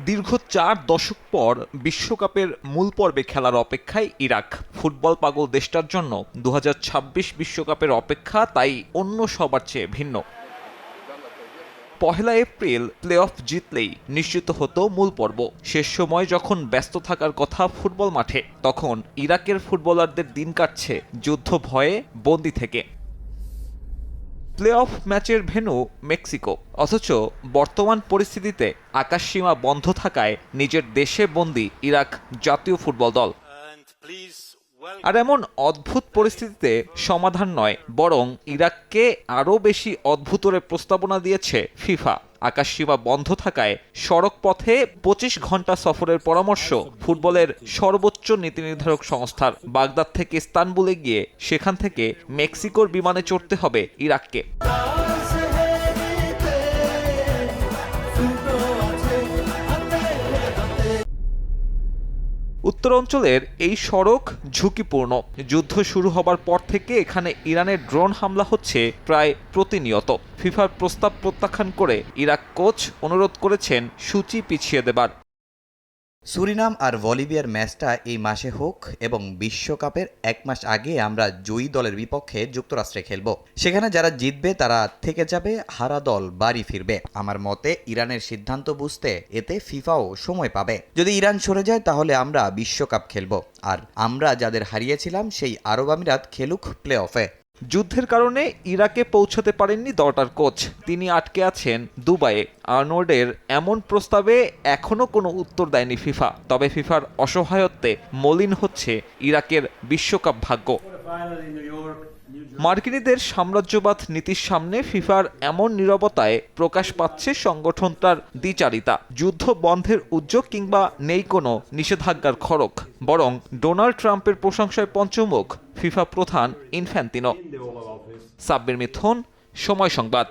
দীর্ঘ 4 দশক পর বিশ্বকাপের মূল পর্বে খেলার অপেক্ষায় ইরাক। ফুটবল পাগল দেশটার জন্য 2026 বিশ্বকাপের অপেক্ষা তাই অন্য সবার চেয়ে ভিন্ন। 1 এপ্রিল প্লে অফ জিতলেই নিশ্চিত হতো মূল পর্ব। শেষ সময় যখন ব্যস্ত থাকার কথা ফুটবল মাঠে, তখন ইরাকের ফুটবলারদের দিন কাটছে যুদ্ধ ভয়ে, বন্দি থেকে। প্লে অফ ম্যাচের ভেন্যু মেক্সিকো, অথচ বর্তমান পরিস্থিতিতে আকাশসীমা বন্ধ থাকায় নিজের দেশে বন্দী ইরাক জাতীয় ফুটবল দল। আর এমন অদ্ভুত পরিস্থিতিতে সমাধান নয়, বরং ইরাককে আরও বেশি অদ্ভুতরে প্রস্তাবনা দিয়েছে ফিফা। আকাশসীমা বন্ধ থাকায় সড়ক পথে 25 ঘন্টা সফরের পরামর্শ ফুটবলের সর্বোচ্চ নীতি নির্ধারক সংস্থার। বাগদাদ থেকে ইস্তানবুলে গিয়ে সেখান থেকে মেক্সিকোর বিমানে চড়তে হবে ইরাককে। উত্তরাঞ্চলের এই সড়ক ঝুঁকিপূর্ণ। যুদ্ধ শুরু হবার পর থেকে এখানে ইরানের ড্রোন হামলা হচ্ছে প্রায় প্রতিনিয়ত। ফিফার প্রস্তাব প্রত্যাখ্যান করে ইরাক কোচ অনুরোধ করেছেন সূচি পিছিয়ে দেবার। সুরিনাম আর বলিভিয়ার ম্যাচটা এই মাসে হোক, এবং বিশ্বকাপের 1 মাস আগে আমরা জয়ী দলের বিপক্ষে যুক্তরাষ্ট্রে খেলব। সেখানে যারা জিতবে তারা থেকে যাবে, হারা দল বাড়ি ফিরবে। আমার মতে ইরানের সিদ্ধান্ত বুঝতে এতে ফিফাও সময় পাবে। যদি ইরান সরে যায় তাহলে আমরা বিশ্বকাপ খেলব, আর আমরা যাদের হারিয়েছিলাম সেই আরব আমিরাত খেলুক প্লে অফে। যুদ্ধের কারণে ইরাকে পৌঁছাতে পারেননি দলটার কোচ। তিনি আটকে আছেন দুবাইয়ে। আর্নল্ডের এমন প্রস্তাবে এখনও কোনো উত্তর দেয়নি ফিফা। তবে ফিফার অসহায়ত্বে মলিন হচ্ছে ইরাকের বিশ্বকাপ ভাগ্য। মার্কিনীদের সাম্রাজ্যবাদ নীতির সামনে ফিফার এমন নীরবতায় প্রকাশ পাচ্ছে সংগঠনটার দ্বিচারিতা। যুদ্ধ বন্ধের উদ্যোগ কিংবা নেই কোনো নিষেধাজ্ঞার খড়ক, বরং ডোনাল্ড ট্রাম্পের প্রশংসায় পঞ্চমুখ ফিফা প্রধান ইনফ্যান্তিনো। সাব্বির মিথুন, সময় সংবাদ।